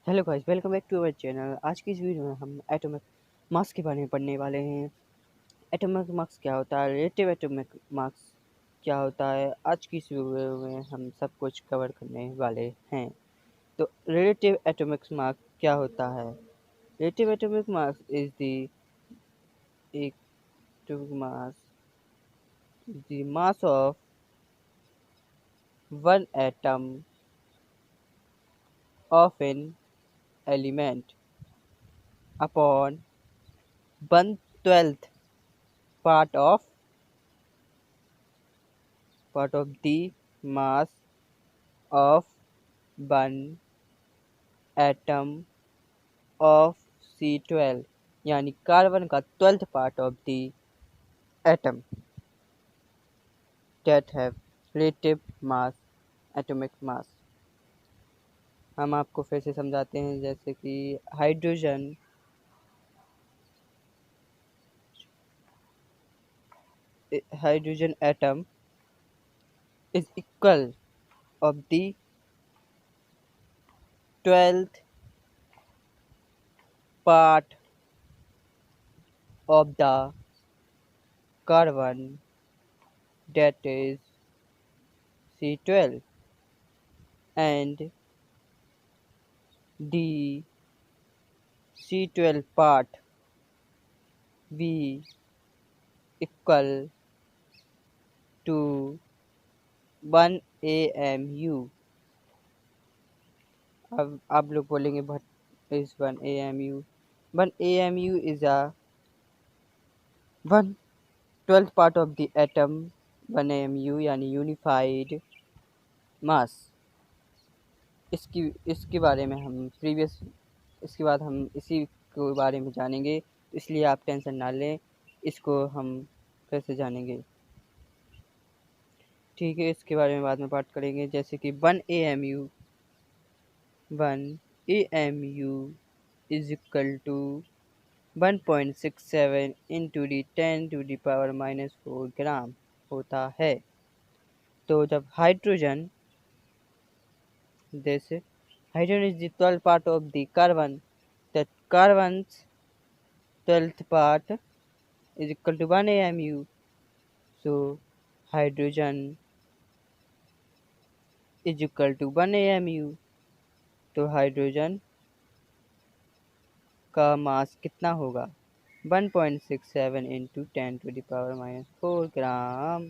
Hello guys, welcome back to our channel. आज की इस वीडियो में हम एटॉमिक मास के बारे में पढ़ने वाले हैं। एटॉमिक मास क्या होता है, रिलेटिव एटॉमिक मास क्या होता है, आज की इस वीडियो में हम सब कुछ कवर करने वाले हैं। तो रिलेटिव एटॉमिक मास क्या होता है? Relative atomic mass is the mass of one atom of an element upon 1/12 part of the mass of one atom of C12, यानी कार्बन का 12th part of the atom that have relative mass, atomic mass। हम आपको फिर से समझाते हैं, जैसे कि hydrogen atom is equal of the 12th part of the carbon, that is C12, and the C12 part V equal to 1 AMU। अब आप लोग बोलेंगे but is 1 AMU। 1 AMU is a 1/12 part of the atom. 1 AMU यानी unified मास। इसके बारे में हम इसके बाद हम इसी के बारे में जानेंगे, इसलिए आप टेंशन ना लें, इसको हम फिर से जानेंगे। ठीक है, इसके बारे में बाद में बात करेंगे। जैसे कि 1 AMU is equal to 1.67 into the 10 to the power minus 4 ग्राम होता है। तो जब hydrogen is the 12th part of the carbon, that carbon's 12th part is equal to 1 AMU, so hydrogen is equal to 1 AMU। तो hydrogen का mass कितना होगा? 1.67 into 10 to the power minus 4 gram.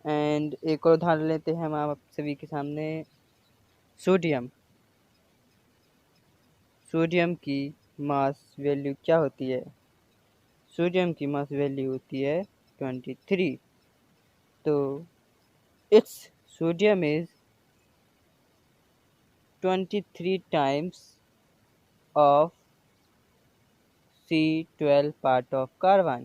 And एक और उदाहरण लेते हैं हम आप सभी के सामने। सोडियम की मास वैल्यू क्या होती है? सोडियम की मास वैल्यू होती है 23। तो it's sodium is 23 times of C12 part of carbon।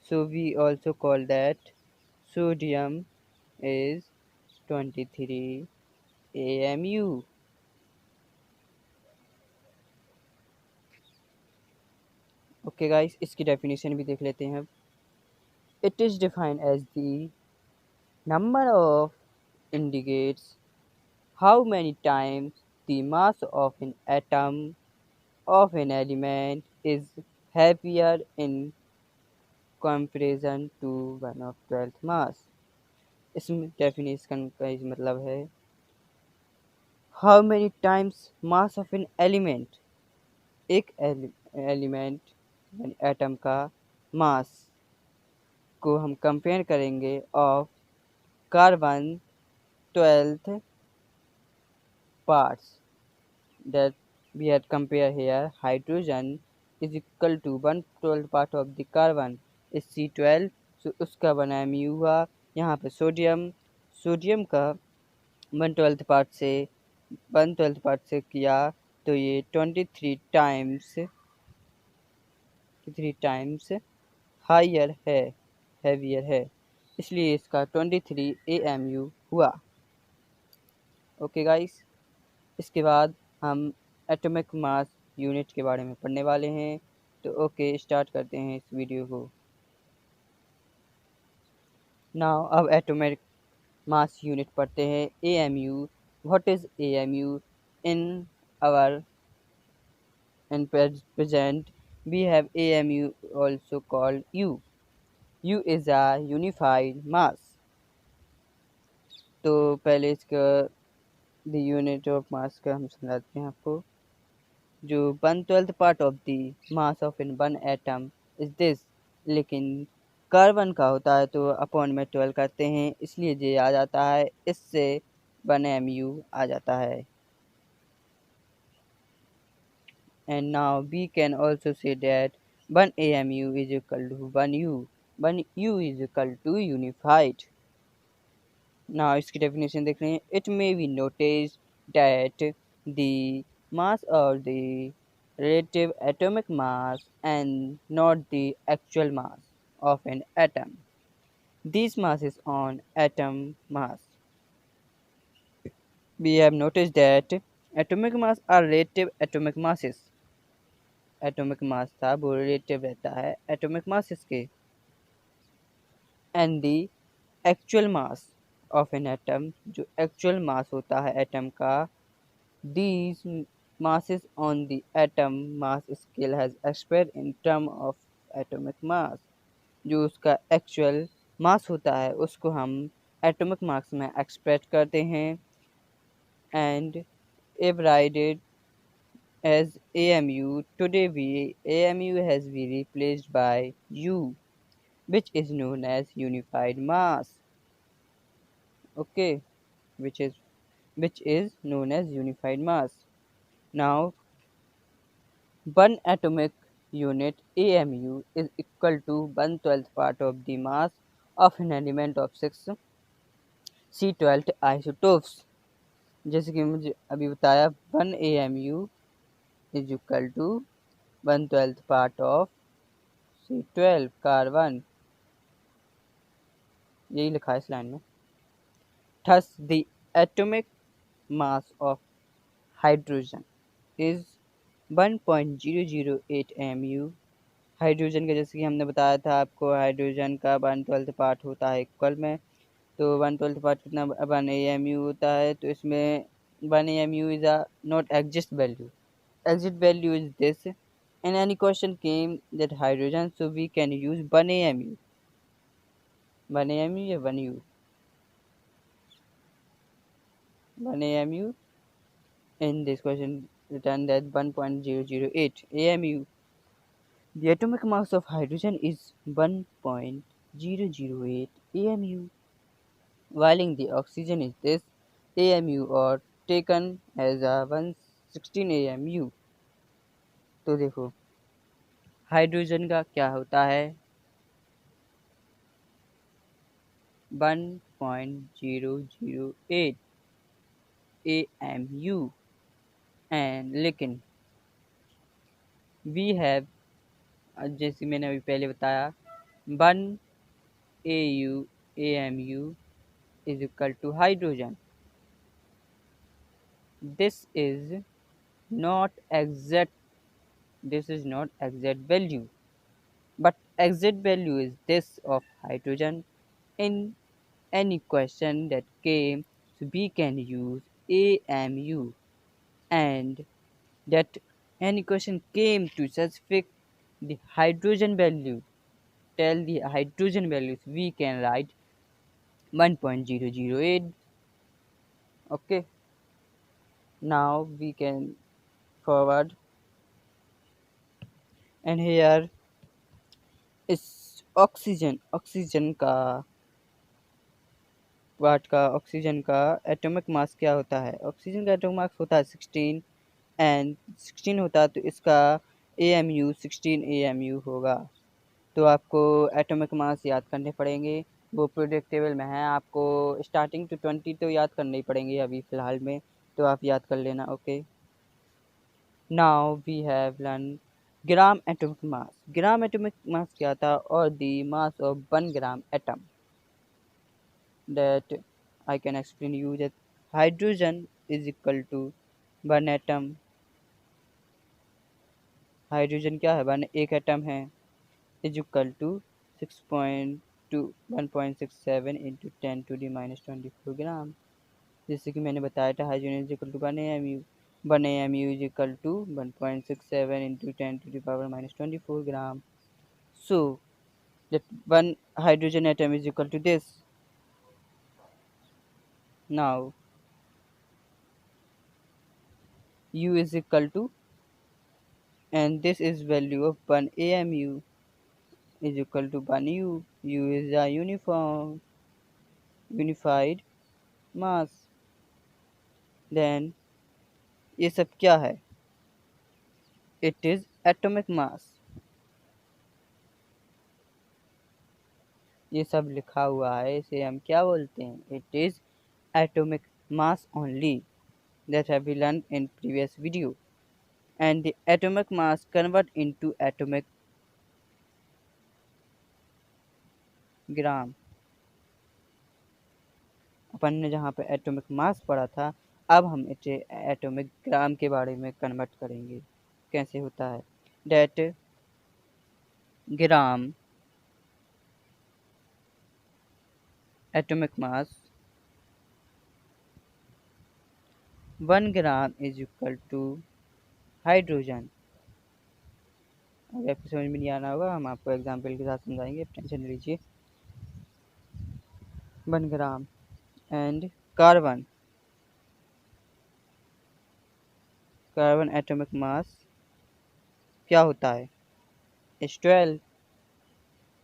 So we also call that sodium is 23 AMU। Okay guys, इसकी डेफिनेशन भी देख लेते हैं अब। It is defined as the number of indicates how many times the mass of an atom of an element is heavier in comparison to 1/12 mass। इसमें definition का मतलब है how many times mass of an element, एक element यानी atom का मास को हम compare करेंगे of carbon 12th parts, that we had compare here hydrogen is equal to 1/12 part of the carbon is C12, so उसका बना म्यू हुआ। यहाँ पे सोडियम का 1/12 पार्ट से किया तो ये 23 टाइम्स हायर है, हैवियर है, इसलिए इसका 23 AMU हुआ। ओके गाइस, इसके बाद हम एटॉमिक मास यूनिट के बारे में पढ़ने वाले हैं। तो ओके, स्टार्ट करते हैं इस वीडियो को। नाउ अब मास यूनिट पढ़ते हैं AMU. What is AMU? In our present we have AMU also called U. U is a unified mass. तो पहले इसका द यूनिट ऑफ मास का हम समझाते हैं आपको. जो 1/12 part of the mass of in one atom is this. लेकिन कार्बन का होता है तो अपॉन में 12 करते हैं, इसलिए ये आ जाता है, इससे 1 mu आ जाता है. And now we can also say that 1 AMU is equal to 1U. 1U is equal to unified. Now इसकी definition देख रहे हैं. It may be noticed that the mass or the relative atomic mass and not the actual mass of an atom. These masses on atom mass. We have noticed that atomic mass are relative atomic masses. Atomic mass था वो relative रहता है atomic masses के. And the actual mass of an atom, जो actual mass होता है atom का, these masses on the atom mass scale has expressed in term of atomic mass. जो उसका एक्चुअल मास होता है उसको हम एटॉमिक मास में एक्सप्रेस करते हैं. And if write as AMU. Today AMU has been replaced by U, which is known as unified mass. Okay, which is known as unified mass. Now, one atomic unit AMU is equal to 1/12 part of the mass of an element of 6 C12 isotopes. जैसे कि मुझे अभी बताया 1 AMU is equal to 1/12 part of C12 carbon. यही लिखा है इस line में. Thus the atomic mass of hydrogen is 1.008 mu. Hydrogen का जैसे कि हमने बताया था आपको, हाइड्रोजन का 1/12 पार्ट होता है इक्वल में, तो 1/12 पार्ट कितना 1 AMU होता है. तो इसमें 1 AMU is a not exist value. Exit value is this. In any question came that hydrogen, so we can use 1 AMU. 1 AMU या 1U? 1 AMU. In this question written that 1.008 AMU. The atomic mass of hydrogen is 1.008 AMU. While the oxygen is this AMU or taken as a 116 AMU. तो देखो hydrogen का क्या होता है 1.008 AMU. And लेकिन we have, जैसे मैंने अभी पहले बताया, 1 AMU is equal to hydrogen. This is not exact value, but exact value is this of hydrogen. In any question that came, so we can use AMU, and that any question came to specify the hydrogen value, tell the hydrogen values, we can write 1.008. Okay, now we can forward, and here is oxygen का part का. Oxygen का atomic mass क्या होता है? Oxygen का atomic mass होता है 16, and 16 होता है तो इसका AMU 16 AMU होगा. तो आपको एटॉमिक मास याद करने पड़ेंगे, वो प्रोडिक्टेबल में है. आपको स्टार्टिंग टू 20 तो याद करने ही पड़ेंगे अभी फ़िलहाल में, तो आप याद कर लेना. Okay, now we have learn gram atomic mass. Gram atomic mass क्या था? और the mass of 1 gram atom. That I can explain you that hydrogen is equal to 1 atom. Hydrogen क्या है? 1 एटम है, is equal to to 1.67 into 10⁻⁻24 gram. जैसे कि मैंने बताया था hydrogen is equal to 1 AMU is equal to 1.67 into 10⁻⁻24 gram. So that one hydrogen atom is equal to this. Now U is equal to, and this is value of 1 AMU is equal to 1 U. U is a unified mass. Then ये सब क्या है? It is atomic mass. ये सब लिखा हुआ है, इसे हम क्या बोलते हैं? It is atomic mass only, that have we learned in previous video. And the atomic mass convert into atomic ग्राम। अपन ने जहाँ पे एटॉमिक मास पढ़ा था, अब हम इसे एटॉमिक ग्राम के बारे में कन्वर्ट करेंगे। कैसे होता है? That gram atomic mass 1 gram is equal to hydrogen. अगर आपको समझ में नहीं आना होगा, हम आपको एग्जाम्पल के साथ समझाएंगे, टेंशन नहीं लीजिए। 1 gram and carbon atomic mass क्या होता है? Is 12.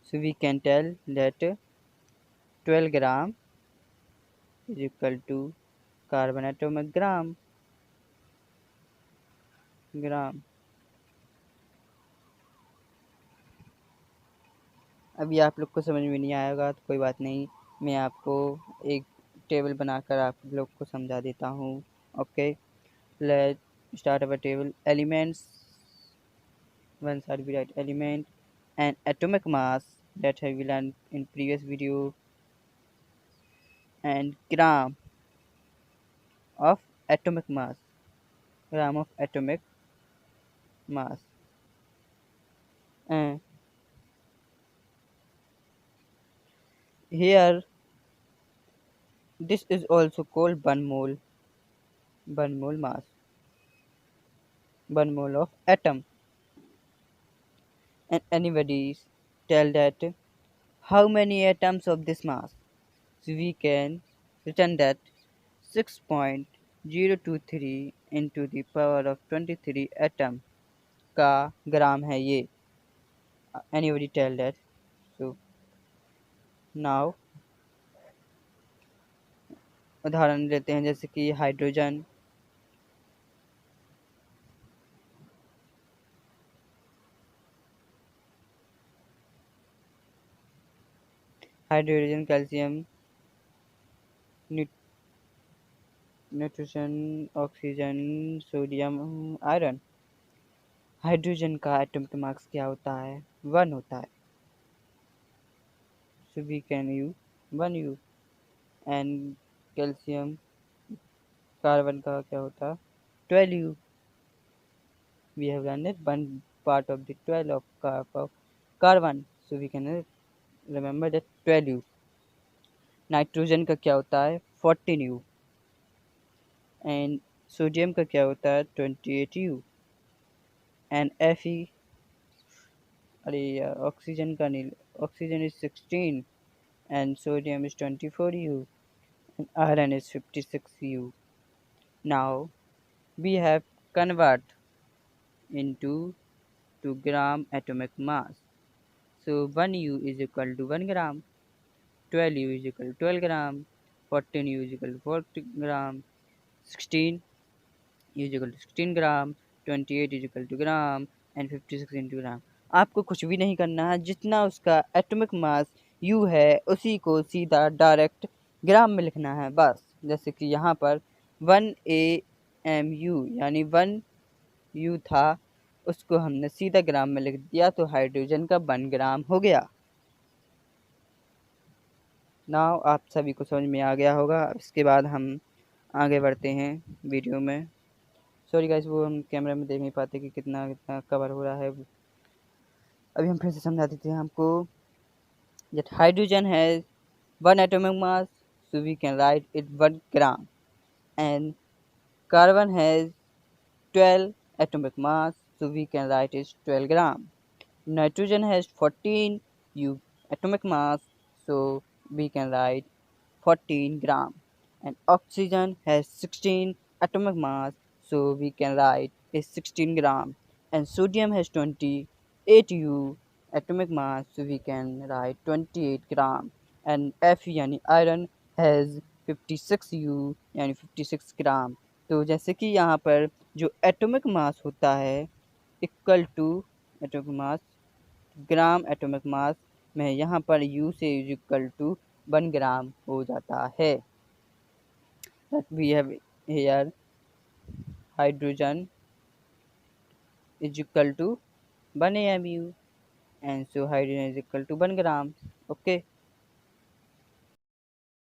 So we can tell that 12 gram is equal to carbon atomic gram. अभी आप लोग को समझ में नहीं आएगा तो कोई बात नहीं, मैं आपको एक टेबल बनाकर आप लोग को समझा देता हूँ। Okay, let start our table. Elements, one side we write element and atomic mass that have we learned in previous video, and gram of atomic mass. And here this is also called 1 mole mass, 1 mole of atom. And anybody tell that how many atoms of this mass? So we can written that 6.023 into the power of 23 atom का ग्राम है ये। Anybody tell that? So now उदाहरण लेते हैं, जैसे कि hydrogen calcium, nitrogen, oxygen, sodium, iron. Hydrogen का atomic mass क्या होता है? 1 होता है। So we can use 1 U. And calcium, carbon का क्या होता है? 12 U. We have learned it 1 part of the 12 of carbon, so we can remember that 12 U. Nitrogen का क्या होता है? 14 U. एंड सोडियम का क्या होता है? 28 U. एंड Fe, अरे यार ऑक्सीजन का नहीं, oxygen is 16 and sodium is 24 U and iron is 56 U. Now we have convert into to gram atomic mass. So 1 U is equal to 1 gram, 12 U is equal to 12 gram, 14 U is equal to 40 gram, 16 U is equal to 16 gram, 28 is equal to gram and 56 into gram. आपको कुछ भी नहीं करना है, जितना उसका atomic mass U है उसी को सीधा डायरेक्ट ग्राम में लिखना है बस। जैसे कि यहाँ पर 1 AMU यानी 1 U था, उसको हमने सीधा ग्राम में लिख दिया तो हाइड्रोजन का 1 ग्राम हो गया। नाउ आप सभी को समझ में आ गया होगा। इसके बाद हम आगे बढ़ते हैं वीडियो में। सॉरी गाइस, वो हम कैमरा में देख नहीं पाते कि कितना कितना कवर हो रहा है। अभी हम फिर से समझा देते हैं आपको। that hydrogen has 1 atomic mass, so we can write it 1 gram, and carbon has 12 atomic mass, so we can write it 12 gram. Nitrogen has 14 atomic mass, so we can write 14 gram. And oxygen has 16 atomic mass, so we can write is 16 gram. And sodium has 28 atomic mass, so we can write 28 gram. And Fe यानी iron has 56 यानी 56 ग्राम. तो जैसे कि यहाँ पर जो atomic mass होता है equal to atomic mass gram atomic mass में यहाँ पर U से इज इक्वल टू 1 ग्राम हो जाता है. That we have here hydrogen is equal to 1 AMU, and so hydrogen is equal to 1 gram. Okay.